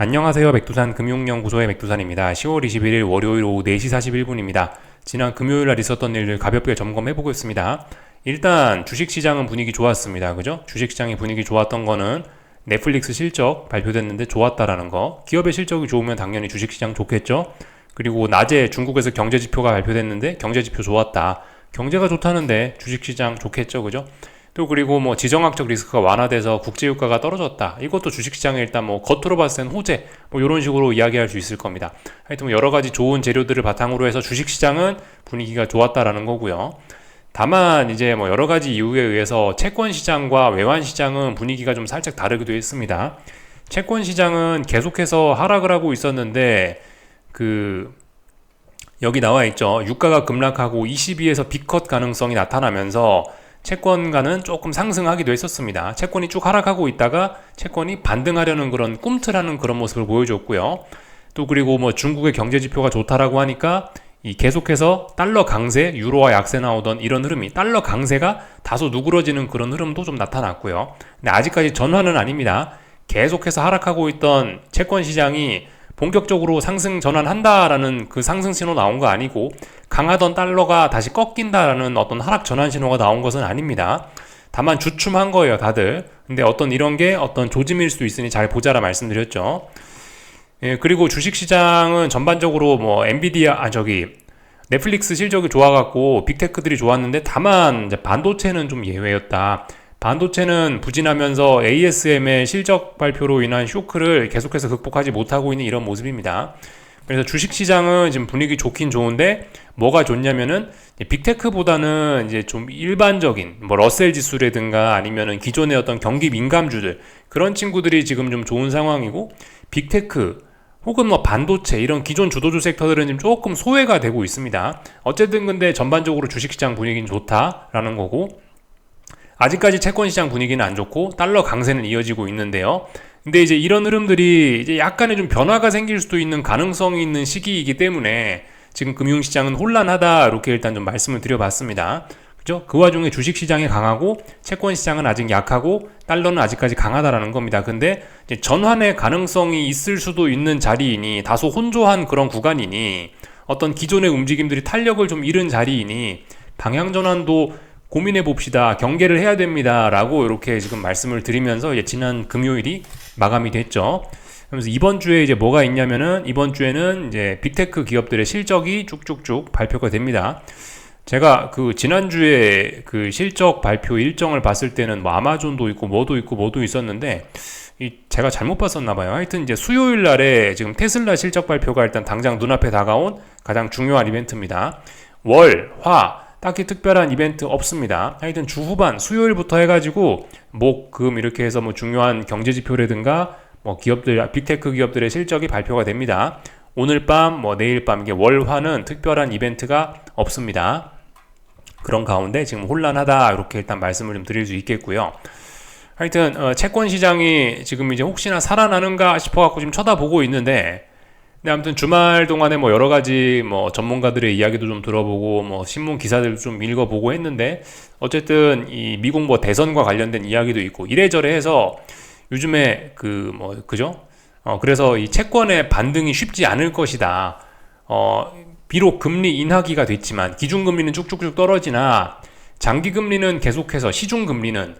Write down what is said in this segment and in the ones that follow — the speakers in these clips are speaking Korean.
안녕하세요. 백두산 금융연구소의 백두산입니다. 10월 21일 월요일 오후 4시 41분입니다. 지난 금요일 날 있었던 일들 가볍게 점검해 보겠습니다. 일단 주식시장은 분위기 좋았습니다. 그죠? 주식시장의 분위기 좋았던 거는 넷플릭스 실적 발표됐는데 좋았다라는 거. 기업의 실적이 좋으면 당연히 주식시장 좋겠죠? 그리고 낮에 중국에서 경제지표가 발표됐는데 경제지표 좋았다. 경제가 좋다는데 주식시장 좋겠죠? 그죠? 또 그리고 뭐 지정학적 리스크가 완화돼서 국제유가가 떨어졌다. 이것도 주식시장에 일단 뭐 겉으로 봤을 땐 호재 뭐 이런 식으로 이야기할 수 있을 겁니다. 하여튼 뭐 여러 가지 좋은 재료들을 바탕으로 해서 주식시장은 분위기가 좋았다라는 거고요. 다만 이제 뭐 여러 가지 이유에 의해서 채권시장과 외환시장은 분위기가 좀 살짝 다르기도 했습니다. 채권시장은 계속해서 하락을 하고 있었는데 여기 나와 있죠. 유가가 급락하고 22에서 B컷 가능성이 나타나면서 채권가는 조금 상승하기도 했었습니다. 채권이 쭉 하락하고 있다가 채권이 반등하려는 그런 꿈틀하는 그런 모습을 보여줬고요. 또 그리고 뭐 중국의 경제지표가 좋다라고 하니까 이 계속해서 달러 강세, 유로화 약세 나오던 이런 흐름이 달러 강세가 다소 누그러지는 그런 흐름도 좀 나타났고요. 근데 아직까지 전환은 아닙니다. 계속해서 하락하고 있던 채권 시장이 본격적으로 상승 전환한다라는 그 상승 신호 나온 거 아니고 강하던 달러가 다시 꺾인다라는 어떤 하락 전환 신호가 나온 것은 아닙니다. 다만 주춤한 거예요, 다들. 근데 어떤 이런 게 어떤 조짐일 수도 있으니 잘 보자라 말씀드렸죠. 예, 그리고 주식시장은 전반적으로 뭐 넷플릭스 실적이 좋아갖고 빅테크들이 좋았는데 다만 이제 반도체는 좀 예외였다. 반도체는 부진하면서 ASM의 실적 발표로 인한 쇼크를 계속해서 극복하지 못하고 있는 이런 모습입니다. 그래서 주식시장은 지금 분위기 좋긴 좋은데 뭐가 좋냐면은 빅테크보다는 이제 좀 일반적인 뭐 러셀 지수라든가 아니면은 기존의 어떤 경기 민감주들 그런 친구들이 지금 좀 좋은 상황이고 빅테크 혹은 뭐 반도체 이런 기존 주도주 섹터들은 지금 조금 소외가 되고 있습니다. 어쨌든 근데 전반적으로 주식시장 분위기는 좋다라는 거고 아직까지 채권시장 분위기는 안 좋고 달러 강세는 이어지고 있는데요. 근데 이제 이런 흐름들이 이제 약간의 좀 변화가 생길 수도 있는 가능성이 있는 시기이기 때문에 지금 금융시장은 혼란하다 이렇게 일단 좀 말씀을 드려봤습니다. 그죠? 그 와중에 주식시장이 강하고 채권시장은 아직 약하고 달러는 아직까지 강하다라는 겁니다. 근데 이제 전환의 가능성이 있을 수도 있는 자리이니 다소 혼조한 그런 구간이니 어떤 기존의 움직임들이 탄력을 좀 잃은 자리이니 방향전환도 고민해 봅시다. 경계를 해야 됩니다. 라고 이렇게 지금 말씀을 드리면서 지난 금요일이 마감이 됐죠. 그래서 이번 주에 이제 뭐가 있냐면은 이번 주에는 이제 빅테크 기업들의 실적이 쭉쭉쭉 발표가 됩니다. 제가 그 지난주에 그 실적 발표 일정을 봤을 때는 뭐 아마존도 있고 뭐도 있었는데 제가 잘못 봤었나 봐요. 하여튼 이제 수요일 날에 지금 테슬라 실적 발표가 일단 당장 눈앞에 다가온 가장 중요한 이벤트입니다. 월, 화 딱히 특별한 이벤트 없습니다. 하여튼 주 후반 수요일부터 해가지고 목, 금 이렇게 해서 뭐 중요한 경제지표라든가 뭐 기업들, 빅테크 기업들의 실적이 발표가 됩니다. 오늘 밤, 뭐 내일 밤 이게 월화는 특별한 이벤트가 없습니다. 그런 가운데 지금 혼란하다 이렇게 일단 말씀을 좀 드릴 수 있겠고요. 하여튼 채권 시장이 지금 이제 혹시나 살아나는가 싶어갖고 지금 쳐다보고 있는데. 근데 아무튼 주말 동안에 뭐 여러 가지 뭐 전문가들의 이야기도 좀 들어보고 뭐 신문 기사들도 좀 읽어보고 했는데 어쨌든 이 미국 뭐 대선과 관련된 이야기도 있고 이래저래 해서 요즘에 그죠? 그래서 이 채권의 반등이 쉽지 않을 것이다. 비록 금리 인하기가 됐지만 기준금리는 쭉쭉쭉 떨어지나 장기금리는 계속해서 시중금리는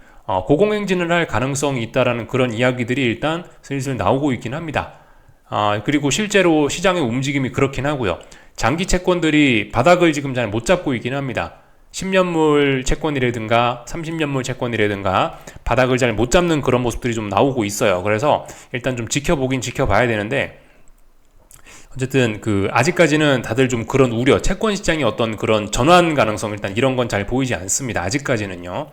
고공행진을 할 가능성이 있다라는 그런 이야기들이 일단 슬슬 나오고 있긴 합니다. 그리고 실제로 시장의 움직임이 그렇긴 하고요. 장기 채권들이 바닥을 지금 잘 못 잡고 있긴 합니다. 10년물 채권이라든가 30년물 채권이라든가 바닥을 잘 못 잡는 그런 모습들이 좀 나오고 있어요. 그래서 일단 좀 지켜보긴 지켜봐야 되는데 어쨌든 아직까지는 다들 좀 그런 우려, 채권 시장이 어떤 그런 전환 가능성 일단 이런 건 잘 보이지 않습니다. 아직까지는요.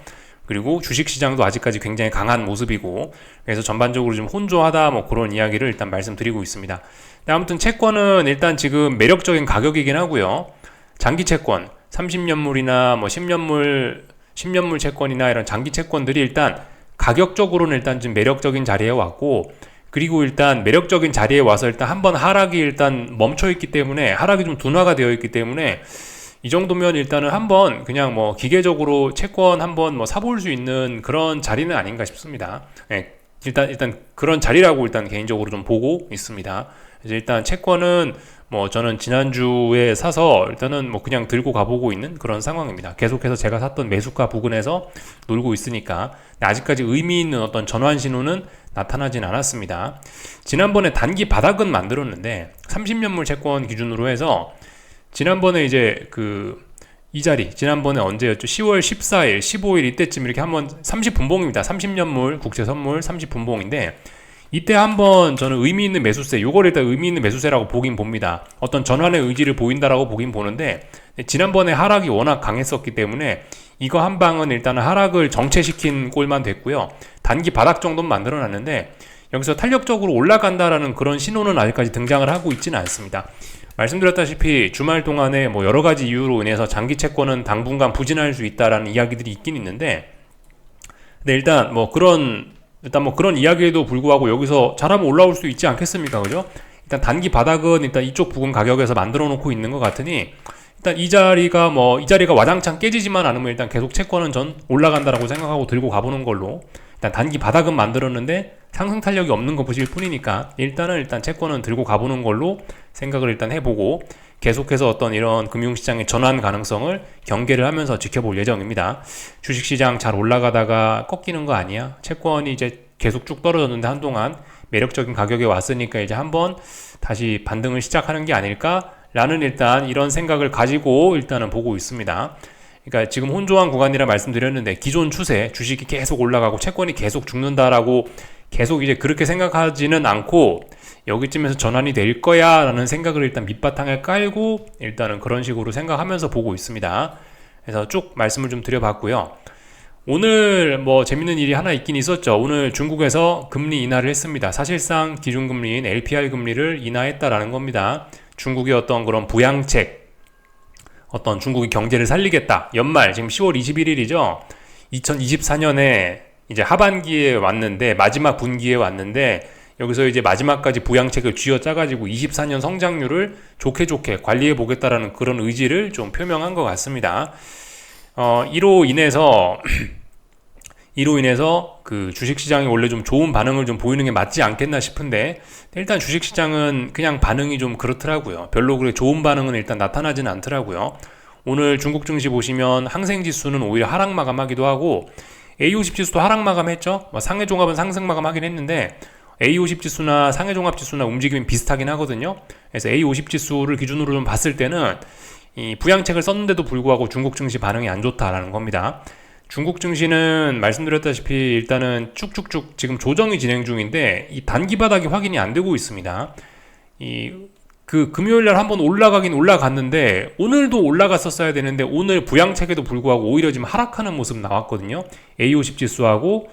그리고 주식시장도 아직까지 굉장히 강한 모습이고 그래서 전반적으로 좀 혼조하다 뭐 그런 이야기를 일단 말씀드리고 있습니다. 아무튼 채권은 일단 지금 매력적인 가격이긴 하고요. 장기 채권, 30년물이나 뭐 10년물 채권이나 이런 장기 채권들이 일단 가격적으로는 일단 좀 매력적인 자리에 왔고 그리고 일단 매력적인 자리에 와서 일단 한번 하락이 일단 멈춰있기 때문에 하락이 좀 둔화가 되어 있기 때문에 이 정도면 일단은 한번 그냥 뭐 기계적으로 채권 한번 뭐 사볼 수 있는 그런 자리는 아닌가 싶습니다. 네, 일단 그런 자리라고 일단 개인적으로 좀 보고 있습니다. 이제 일단 채권은 뭐 저는 지난주에 사서 일단은 뭐 그냥 들고 가보고 있는 그런 상황입니다. 계속해서 제가 샀던 매수가 부근에서 놀고 있으니까 아직까지 의미 있는 어떤 전환 신호는 나타나진 않았습니다. 지난번에 단기 바닥은 만들었는데 30년물 채권 기준으로 해서 지난번에 이제 이 자리 지난번에 언제였죠? 10월 14일, 15일 이때쯤 이렇게 한번 30분봉입니다. 30년물 국채선물 30분봉인데 이때 한번 저는 의미 있는 매수세, 요걸 일단 의미 있는 매수세라고 보긴 봅니다. 어떤 전환의 의지를 보인다라고 보긴 보는데 지난번에 하락이 워낙 강했었기 때문에 이거 한 방은 일단은 하락을 정체시킨 꼴만 됐고요. 단기 바닥 정도는 만들어놨는데 여기서 탄력적으로 올라간다라는 그런 신호는 아직까지 등장을 하고 있지는 않습니다. 말씀드렸다시피 주말 동안에 뭐 여러 가지 이유로 인해서 장기 채권은 당분간 부진할 수 있다라는 이야기들이 있긴 있는데, 근데 일단 뭐 그런 이야기에도 불구하고 여기서 잘하면 올라올 수 있지 않겠습니까? 그죠? 일단 단기 바닥은 일단 이쪽 부근 가격에서 만들어 놓고 있는 것 같으니 일단 이 자리가 와장창 깨지지만 않으면 일단 계속 채권은 전 올라간다라고 생각하고 들고 가보는 걸로, 일단 단기 바닥은 만들었는데 상승 탄력이 없는 거 보실 뿐이니까 일단 채권은 들고 가보는 걸로 생각을 일단 해보고 계속해서 어떤 이런 금융시장의 전환 가능성을 경계를 하면서 지켜볼 예정입니다. 주식시장 잘 올라가다가 꺾이는 거 아니야? 채권이 이제 계속 쭉 떨어졌는데 한동안 매력적인 가격에 왔으니까 이제 한번 다시 반등을 시작하는 게 아닐까라는 일단 이런 생각을 가지고 일단은 보고 있습니다. 그러니까 지금 혼조한 구간이라 말씀드렸는데 기존 추세, 주식이 계속 올라가고 채권이 계속 죽는다라고 계속 이제 그렇게 생각하지는 않고 여기쯤에서 전환이 될 거야 라는 생각을 일단 밑바탕에 깔고 일단은 그런 식으로 생각하면서 보고 있습니다. 그래서 쭉 말씀을 좀 드려봤고요. 오늘 뭐 재밌는 일이 하나 있긴 있었죠. 오늘 중국에서 금리 인하를 했습니다. 사실상 기준금리인 LPR 금리를 인하했다라는 겁니다. 중국의 어떤 그런 부양책, 어떤 중국이 경제를 살리겠다. 연말 지금 10월 21일이죠. 2024년에 이제 하반기에 왔는데, 마지막 분기에 왔는데 여기서 이제 마지막까지 부양책을 쥐어짜가지고 24년 성장률을 좋게 관리해 보겠다라는 그런 의지를 좀 표명한 것 같습니다. 이로 인해서 그 주식시장이 원래 좀 좋은 반응을 좀 보이는 게 맞지 않겠나 싶은데, 일단 주식시장은 그냥 반응이 좀 그렇더라고요. 별로 그렇게 좋은 반응은 일단 나타나지는 않더라고요. 오늘 중국 증시 보시면 항생지수는 오히려 하락 마감하기도 하고 A50 지수도 하락 마감했죠. 상해종합은 상승 마감하긴 했는데 A50 지수나 상해종합 지수나 움직임이 비슷하긴 하거든요. 그래서 A50 지수를 기준으로 좀 봤을 때는 이 부양책을 썼는데도 불구하고 중국 증시 반응이 안 좋다라는 겁니다. 중국 증시는 말씀드렸다시피 일단은 쭉쭉쭉 지금 조정이 진행 중인데 이 단기 바닥이 확인이 안 되고 있습니다. 금요일날 한번 올라가긴 올라갔는데 오늘도 올라갔었어야 되는데 오늘 부양책에도 불구하고 오히려 지금 하락하는 모습 나왔거든요. A50 지수하고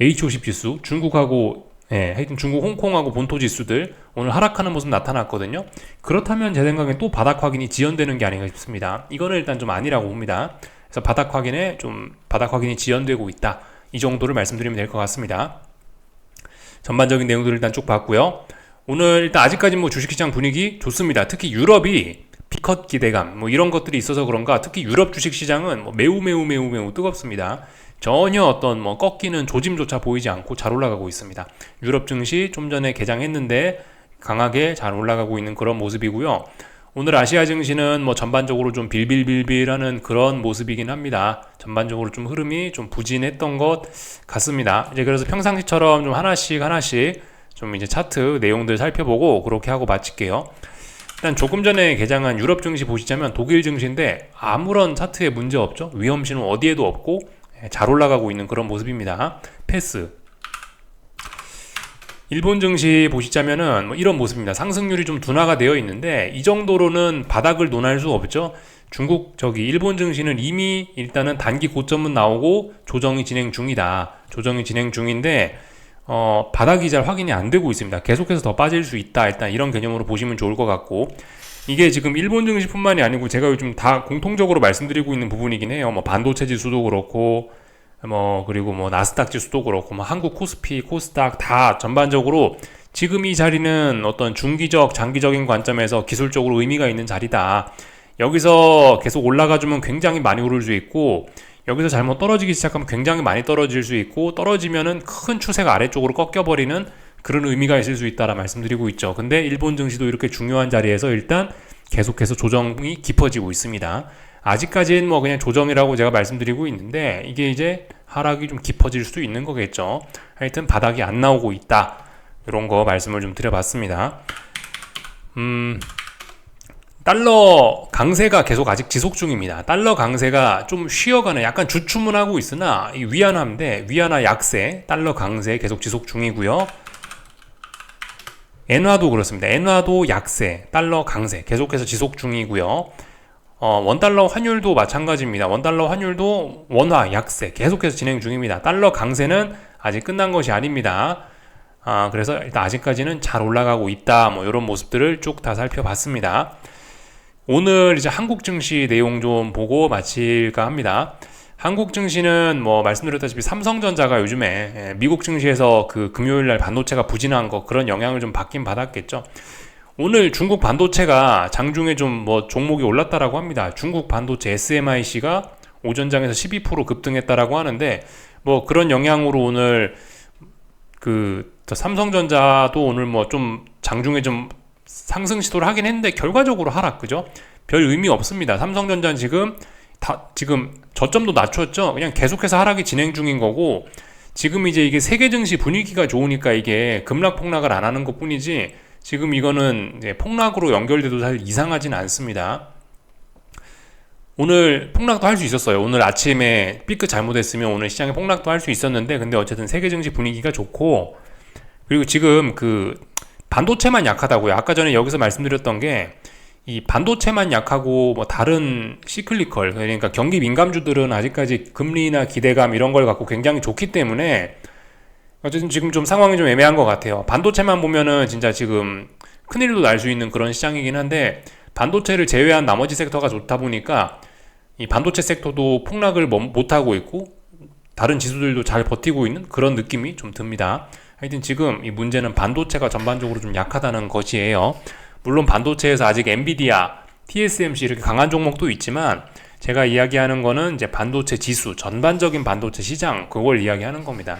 H50 지수, 중국하고 하여튼 중국, 홍콩하고 본토 지수들 오늘 하락하는 모습 나타났거든요. 그렇다면 제 생각엔 또 바닥 확인이 지연되는 게 아닌가 싶습니다. 이거는 일단 좀 아니라고 봅니다. 그래서 바닥 확인이 지연되고 있다. 이 정도를 말씀드리면 될 것 같습니다. 전반적인 내용들을 일단 쭉 봤고요. 오늘 일단 아직까지 뭐 주식시장 분위기 좋습니다. 특히 유럽이 피컷 기대감 뭐 이런 것들이 있어서 그런가 특히 유럽 주식시장은 뭐 매우 뜨겁습니다. 전혀 어떤 뭐 꺾이는 조짐조차 보이지 않고 잘 올라가고 있습니다. 유럽 증시 좀 전에 개장했는데 강하게 잘 올라가고 있는 그런 모습이고요. 오늘 아시아 증시는 뭐 전반적으로 좀 빌빌빌빌하는 그런 모습이긴 합니다. 전반적으로 좀 흐름이 좀 부진했던 것 같습니다. 이제 그래서 평상시처럼 좀 하나씩 좀 이제 차트 내용들 살펴보고 그렇게 하고 마칠게요. 일단 조금 전에 개장한 유럽 증시 보시자면 독일 증시인데 아무런 차트에 문제 없죠. 위험 신호 어디에도 없고 잘 올라가고 있는 그런 모습입니다. 패스. 일본 증시 보시자면은 뭐 이런 모습입니다. 상승률이 좀 둔화가 되어 있는데 이 정도로는 바닥을 논할 수 없죠. 일본 증시는 이미 일단은 단기 고점은 나오고 조정이 진행 중이다. 조정이 진행 중인데 바닥이 잘 확인이 안 되고 있습니다. 계속해서 더 빠질 수 있다. 일단 이런 개념으로 보시면 좋을 것 같고, 이게 지금 일본 증시뿐만이 아니고 제가 요즘 다 공통적으로 말씀드리고 있는 부분이긴 해요. 뭐 반도체 지수도 그렇고 그리고 나스닥 지수도 그렇고 한국 코스피, 코스닥 다 전반적으로 지금 이 자리는 어떤 중기적, 장기적인 관점에서 기술적으로 의미가 있는 자리다. 여기서 계속 올라가주면 굉장히 많이 오를 수 있고 여기서 잘못 떨어지기 시작하면 굉장히 많이 떨어질 수 있고, 떨어지면은 큰 추세가 아래쪽으로 꺾여버리는 그런 의미가 있을 수 있다라 말씀드리고 있죠. 근데 일본 증시도 이렇게 중요한 자리에서 일단 계속해서 조정이 깊어지고 있습니다. 아직까지는 뭐 그냥 조정이라고 제가 말씀드리고 있는데, 이게 이제 하락이 좀 깊어질 수 있는 거겠죠. 하여튼 바닥이 안 나오고 있다, 이런 거 말씀을 좀 드려봤습니다. 달러 강세가 계속 아직 지속 중입니다. 달러 강세가 좀 쉬어가는, 약간 주춤은 있으나 이 위안화 약세, 달러 강세 계속 지속 중이고요. 엔화도 그렇습니다. 엔화도 약세, 달러 강세 계속해서 지속 중이고요. 원달러 환율도 마찬가지입니다. 원달러 환율도 원화 약세 계속해서 진행 중입니다. 달러 강세는 아직 끝난 것이 아닙니다. 그래서 일단 아직까지는 잘 올라가고 있다, 뭐 이런 모습들을 쭉 다 살펴봤습니다. 오늘 이제 한국 증시 내용 좀 보고 마칠까 합니다. 한국 증시는 뭐 말씀드렸다시피 삼성전자가 요즘에 미국 증시에서 그 금요일날 반도체가 부진한 거, 그런 영향을 좀 받긴 받았겠죠. 오늘 중국 반도체가 장중에 좀 뭐 종목이 올랐다라고 합니다. 중국 반도체 SMIC가 오전장에서 12% 급등했다라고 하는데, 뭐 그런 영향으로 오늘 그 삼성전자도 오늘 뭐 좀 장중에 좀 상승 시도를 하긴 했는데 결과적으로 하락, 그죠? 별 의미 없습니다. 삼성전자는 지금 저점도 낮췄죠. 그냥 계속해서 하락이 진행 중인 거고, 지금 이제 이게 세계 증시 분위기가 좋으니까 이게 급락 폭락을 안 하는 것 뿐이지, 지금 이거는 이제 폭락으로 연결돼도 사실 이상하진 않습니다. 오늘 폭락도 할 수 있었어요. 오늘 아침에 삐끗 잘못했으면 오늘 시장에 폭락도 할 수 있었는데, 근데 어쨌든 세계 증시 분위기가 좋고, 그리고 지금 그 반도체만 약하다고요. 아까 전에 여기서 말씀드렸던 게, 이 반도체만 약하고 뭐 다른 시클리컬, 그러니까 경기 민감주들은 아직까지 금리나 기대감 이런 걸 갖고 굉장히 좋기 때문에 어쨌든 지금 좀 상황이 좀 애매한 것 같아요. 반도체만 보면은 진짜 지금 큰일도 날 수 있는 그런 시장이긴 한데, 반도체를 제외한 나머지 섹터가 좋다 보니까 이 반도체 섹터도 폭락을 못하고 있고 다른 지수들도 잘 버티고 있는 그런 느낌이 좀 듭니다. 하여튼 지금 이 문제는 반도체가 전반적으로 좀 약하다는 것이에요. 물론 반도체에서 아직 엔비디아, TSMC 이렇게 강한 종목도 있지만, 제가 이야기하는 거는 이제 반도체 지수, 전반적인 반도체 시장, 그걸 이야기하는 겁니다.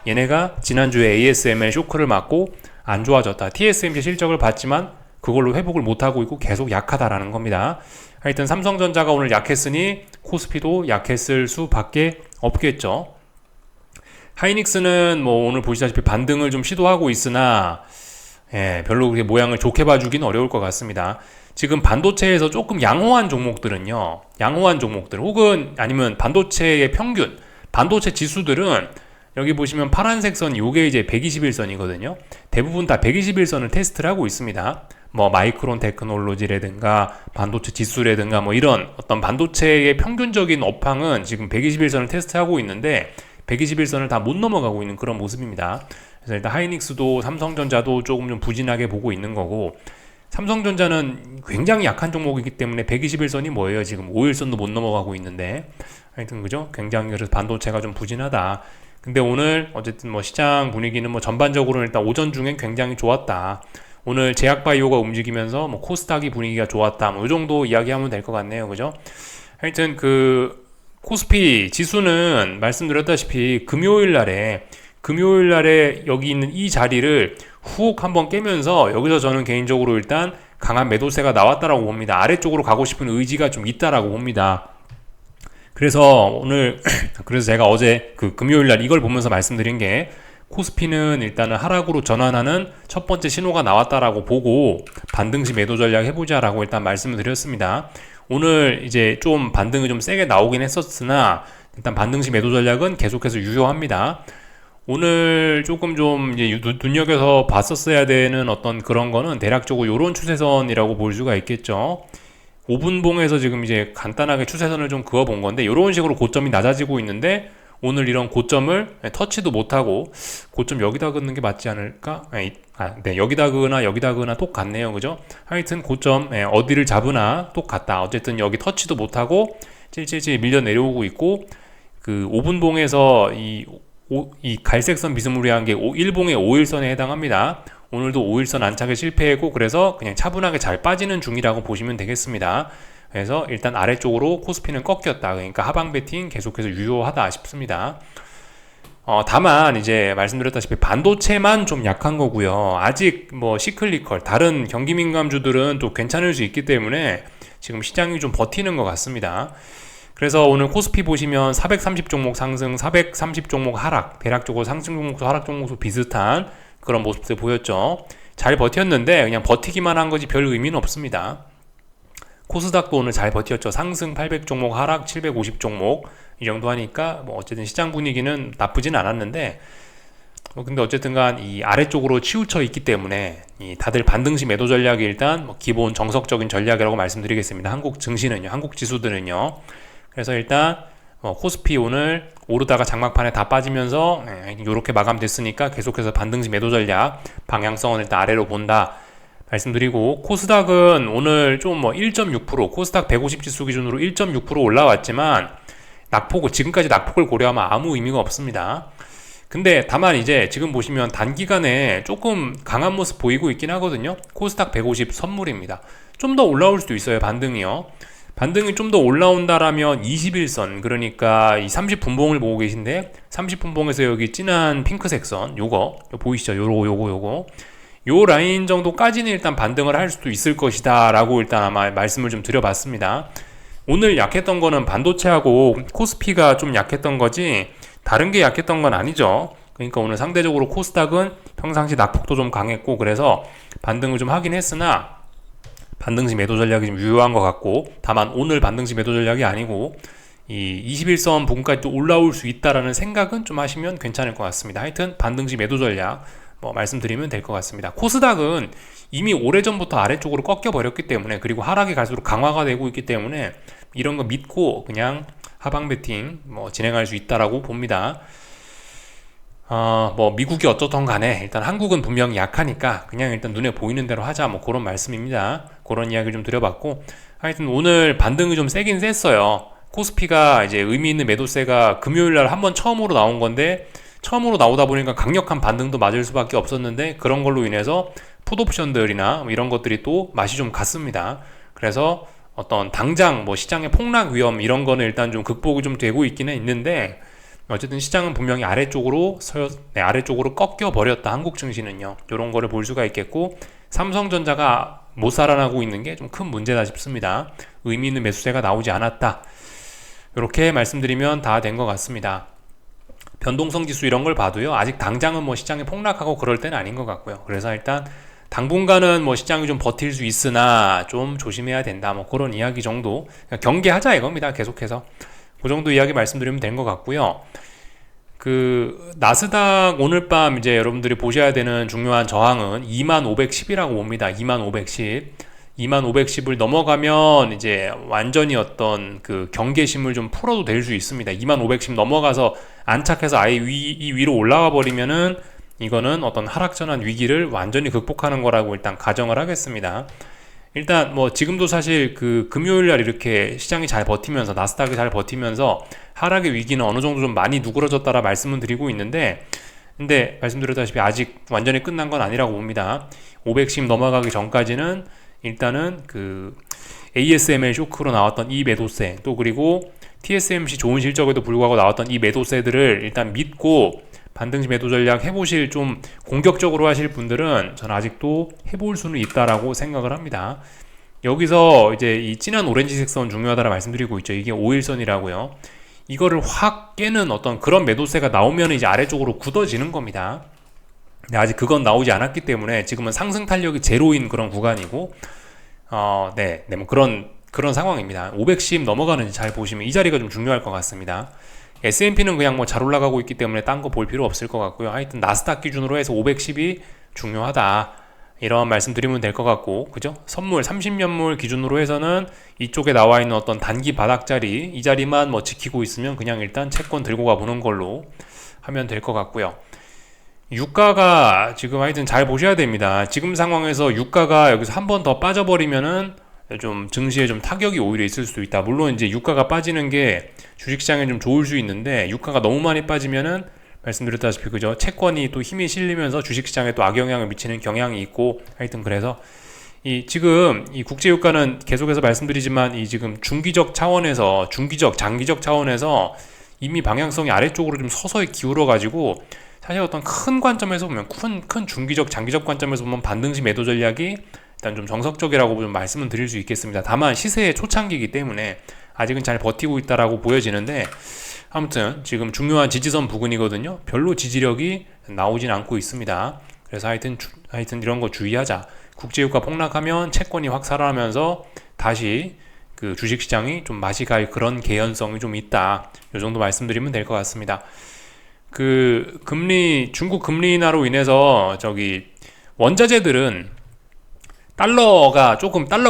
얘네가 지난주에 ASML 쇼크를 맞고 안 좋아졌다. TSMC 실적을 봤지만 그걸로 회복을 못하고 있고 계속 약하다라는 겁니다. 하여튼 삼성전자가 오늘 약했으니 코스피도 약했을 수밖에 없겠죠. 하이닉스는 뭐 오늘 보시다시피 반등을 좀 시도하고 있으나 별로 그렇게 모양을 좋게 봐주기는 어려울 것 같습니다. 지금 반도체에서 조금 양호한 종목들은요, 양호한 종목들 혹은 아니면 반도체의 평균, 반도체 지수들은 여기 보시면 파란색 선, 요게 이제 121선이거든요. 대부분 다 121선을 테스트를 하고 있습니다. 뭐 마이크론 테크놀로지라든가 반도체 지수라든가 뭐 이런 어떤 반도체의 평균적인 업황은 지금 121선을 테스트하고 있는데 121선을 다 못 넘어가고 있는 그런 모습입니다. 그래서 일단 하이닉스도 삼성전자도 조금 좀 부진하게 보고 있는 거고, 삼성전자는 굉장히 약한 종목이기 때문에 121선이 뭐예요? 지금 5일선도 못 넘어가고 있는데, 하여튼 그죠? 굉장히 그래서 반도체가 좀 부진하다. 근데 오늘 어쨌든 뭐 시장 분위기는 뭐 전반적으로 일단 오전 중엔 굉장히 좋았다. 오늘 제약바이오가 움직이면서 뭐 코스닥이 분위기가 좋았다. 뭐 이 정도 이야기하면 될 것 같네요. 그죠? 하여튼 그 코스피 지수는 말씀드렸다시피 금요일 날에 여기 있는 이 자리를 훅 한번 깨면서 여기서 저는 개인적으로 일단 강한 매도세가 나왔다라고 봅니다. 아래쪽으로 가고 싶은 의지가 좀 있다라고 봅니다. 그래서 제가 어제 그 금요일 날 이걸 보면서 말씀드린 게, 코스피는 일단은 하락으로 전환하는 첫 번째 신호가 나왔다라고 보고 반등시 매도 전략 해보자라고 일단 말씀을 드렸습니다. 오늘 이제 좀 반등이 좀 세게 나오긴 했었으나 일단 반등시 매도 전략은 계속해서 유효합니다. 오늘 조금 좀 이제 눈여겨서 봤었어야 되는 어떤 그런 거는 대략적으로 요런 추세선이라고 볼 수가 있겠죠. 5분봉에서 지금 이제 간단하게 추세선을 좀 그어본 건데, 이런 식으로 고점이 낮아지고 있는데 오늘 이런 고점을 터치도 못하고, 고점 여기다 긋는 게 맞지 않을까? 네, 여기다 그으나 똑같네요. 그죠? 하여튼 고점 어디를 잡으나 똑같다. 어쨌든 여기 터치도 못하고 찔찔찔 밀려 내려오고 있고, 그 5분봉에서 이 갈색선 비스무리한 게 1봉의 5일선에 해당합니다. 오늘도 5일선 안착에 실패했고, 그래서 그냥 차분하게 잘 빠지는 중이라고 보시면 되겠습니다. 그래서 일단 아래쪽으로 코스피는 꺾였다. 그러니까 하방 베팅 계속해서 유효하다 싶습니다. 다만 이제 말씀드렸다시피 반도체만 좀 약한 거고요. 아직 뭐 시클리컬 다른 경기 민감주들은 또 괜찮을 수 있기 때문에 지금 시장이 좀 버티는 것 같습니다. 그래서 오늘 코스피 보시면 430 종목 상승, 430 종목 하락, 대략적으로 상승 종목수 하락 종목수 비슷한 그런 모습들 보였죠. 잘 버텼는데 그냥 버티기만 한 거지 별 의미는 없습니다. 코스닥도 오늘 잘 버텼죠. 상승 800 종목, 하락 750 종목 이 정도 하니까 뭐 어쨌든 시장 분위기는 나쁘진 않았는데 근데 어쨌든간 이 아래쪽으로 치우쳐 있기 때문에 이 다들 반등시 매도 전략이 일단 뭐 기본 정석적인 전략이라고 말씀드리겠습니다. 한국 증시는요, 한국 지수들은요. 그래서 일단 코스피 오늘 오르다가 장막판에 다 빠지면서 이렇게 마감됐으니까 계속해서 반등시 매도 전략 방향성은 일단 아래로 본다 말씀드리고, 코스닥은 오늘 좀 1.6% 코스닥 150 지수 기준으로 1.6% 올라왔지만 지금까지 낙폭을 고려하면 아무 의미가 없습니다. 근데 다만 이제 지금 보시면 단기간에 조금 강한 모습 보이고 있긴 하거든요. 코스닥 150 선물입니다. 좀 더 올라올 수도 있어요. 반등이 좀 더 올라온다라면 21선, 그러니까 이 30분봉을 보고 계신데 30분봉에서 여기 진한 핑크색 선 요거 보이시죠? 요거 요 라인 정도까지는 일단 반등을 할 수도 있을 것이다 라고 일단 아마 말씀을 좀 드려봤습니다. 오늘 약했던 거는 반도체하고 코스피가 좀 약했던 거지 다른 게 약했던 건 아니죠. 그러니까 오늘 상대적으로 코스닥은 평상시 낙폭도 좀 강했고 그래서 반등을 좀 하긴 했으나 반등시 매도 전략이 좀 유효한 것 같고, 다만 오늘 반등시 매도 전략이 아니고 이 21선 부근까지 또 올라올 수 있다라는 생각은 좀 하시면 괜찮을 것 같습니다. 하여튼 반등시 매도 전략 말씀드리면 될 것 같습니다. 코스닥은 이미 오래전부터 아래쪽으로 꺾여 버렸기 때문에, 그리고 하락이 갈수록 강화가 되고 있기 때문에 이런 거 믿고 그냥 하방 베팅 진행할 수 있다라고 봅니다. 미국이 어떻든 간에 일단 한국은 분명히 약하니까 그냥 일단 눈에 보이는 대로 하자, 그런 말씀입니다. 그런 이야기를 좀 드려봤고, 하여튼 오늘 반등이 좀 세긴 셌어요. 코스피가 이제 의미 있는 매도세가 금요일날 한번 처음으로 나온 건데, 처음으로 나오다 보니까 강력한 반등도 맞을 수밖에 없었는데, 그런 걸로 인해서 풋옵션들이나 이런 것들이 또 맛이 좀 갔습니다. 그래서 어떤 당장 시장의 폭락 위험 이런 거는 일단 좀 극복이 좀 되고 있기는 있는데, 어쨌든 시장은 분명히 아래쪽으로 꺾여 버렸다. 한국 증시는요. 이런 거를 볼 수가 있겠고, 삼성전자가 못 살아나고 있는 게 좀 큰 문제다 싶습니다. 의미 있는 매수세가 나오지 않았다. 이렇게 말씀드리면 다 된 것 같습니다. 변동성 지수 이런 걸 봐도요, 아직 당장은 시장이 폭락하고 그럴 때는 아닌 것 같고요. 그래서 일단 당분간은 시장이 좀 버틸 수 있으나 좀 조심해야 된다. 그런 이야기 정도, 경계하자 이겁니다. 계속해서 그 정도 이야기 말씀드리면 된 것 같고요. 그 나스닥 오늘 밤 이제 여러분들이 보셔야 되는 중요한 저항은 2510이라고 봅니다. 2510을 넘어가면 이제 완전히 어떤 그 경계심을 좀 풀어도 될 수 있습니다. 2510 넘어가서 안착해서 아예 이 위로 올라와 버리면은 이거는 어떤 하락전환 위기를 완전히 극복하는 거라고 일단 가정을 하겠습니다. 일단 지금도 사실 그 금요일날 이렇게 시장이 잘 버티면서, 나스닥이 잘 버티면서 하락의 위기는 어느 정도 좀 많이 누그러졌다라 말씀은 드리고 있는데, 근데 말씀드렸다시피 아직 완전히 끝난 건 아니라고 봅니다. 510 넘어가기 전까지는 일단은 그 ASML 쇼크로 나왔던 이 매도세, 또 그리고 TSMC 좋은 실적에도 불구하고 나왔던 이 매도세들을 일단 믿고 반등시 매도 전략 해보실, 좀 공격적으로 하실 분들은 저는 아직도 해볼 수는 있다라고 생각을 합니다. 여기서 이제 이 진한 오렌지색 선 중요하다라 말씀드리고 있죠. 이게 5일선이라고요. 이거를 확 깨는 어떤 그런 매도세가 나오면 이제 아래쪽으로 굳어지는 겁니다. 아직 그건 나오지 않았기 때문에 지금은 상승 탄력이 제로인 그런 구간이고, 그런 상황입니다. 510 넘어가는지 잘 보시면 이 자리가 좀 중요할 것 같습니다. S&P는 그냥 잘 올라가고 있기 때문에 딴 거 볼 필요 없을 것 같고요. 하여튼 나스닥 기준으로 해서 510이 중요하다, 이런 말씀 드리면 될 것 같고, 그죠? 선물 30년물 기준으로 해서는 이쪽에 나와 있는 어떤 단기 바닥자리, 이 자리만 지키고 있으면 그냥 일단 채권 들고 가보는 걸로 하면 될 것 같고요. 유가가 지금 하여튼 잘 보셔야 됩니다. 지금 상황에서 유가가 여기서 한 번 더 빠져버리면은 좀 증시에 좀 타격이 오히려 있을 수도 있다. 물론 이제 유가가 빠지는 게 주식시장에 좀 좋을 수 있는데, 유가가 너무 많이 빠지면은 말씀드렸다시피 그죠, 채권이 또 힘이 실리면서 주식시장에 또 악영향을 미치는 경향이 있고, 하여튼 그래서 지금 이 국제유가는 계속해서 말씀드리지만 이 지금 중기적 차원에서 장기적 차원에서 이미 방향성이 아래쪽으로 좀 서서히 기울어 가지고 사실 어떤 큰 관점에서 보면 큰 중기적 장기적 관점에서 보면 반등시 매도 전략이 일단 좀 정석적이라고 좀 말씀은 드릴 수 있겠습니다. 다만 시세의 초창기이기 때문에 아직은 잘 버티고 있다라고 보여지는데 아무튼 지금 중요한 지지선 부근이거든요. 별로 지지력이 나오진 않고 있습니다. 그래서 하여튼 이런 거 주의하자. 국제유가 폭락하면 채권이 확 살아나면서 다시 그 주식시장이 좀 맛이 갈 그런 개연성이 좀 있다. 이 정도 말씀드리면 될 것 같습니다. 그 중국 금리 인하로 인해서 원자재들은 달러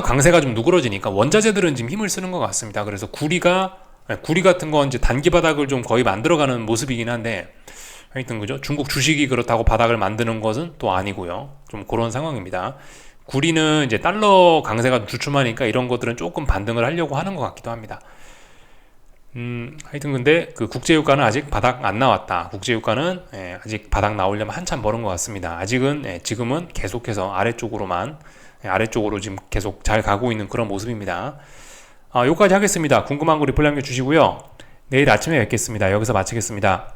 강세가 좀 누그러지니까 원자재들은 지금 힘을 쓰는 것 같습니다. 그래서 구리 같은 건 이제 단기 바닥을 좀 거의 만들어가는 모습이긴 한데 하여튼 그죠? 중국 주식이 그렇다고 바닥을 만드는 것은 또 아니고요. 좀 그런 상황입니다. 구리는 이제 달러 강세가 주춤하니까 이런 것들은 조금 반등을 하려고 하는 것 같기도 합니다. 하여튼 근데 그 국제유가는 아직 바닥 안 나왔다. 국제유가는 아직 바닥 나오려면 한참 멀은 것 같습니다. 아직은 지금은 계속해서 아래쪽으로 지금 계속 잘 가고 있는 그런 모습입니다. 여기까지 하겠습니다. 궁금한 거 리플 남겨주시고요. 내일 아침에 뵙겠습니다. 여기서 마치겠습니다.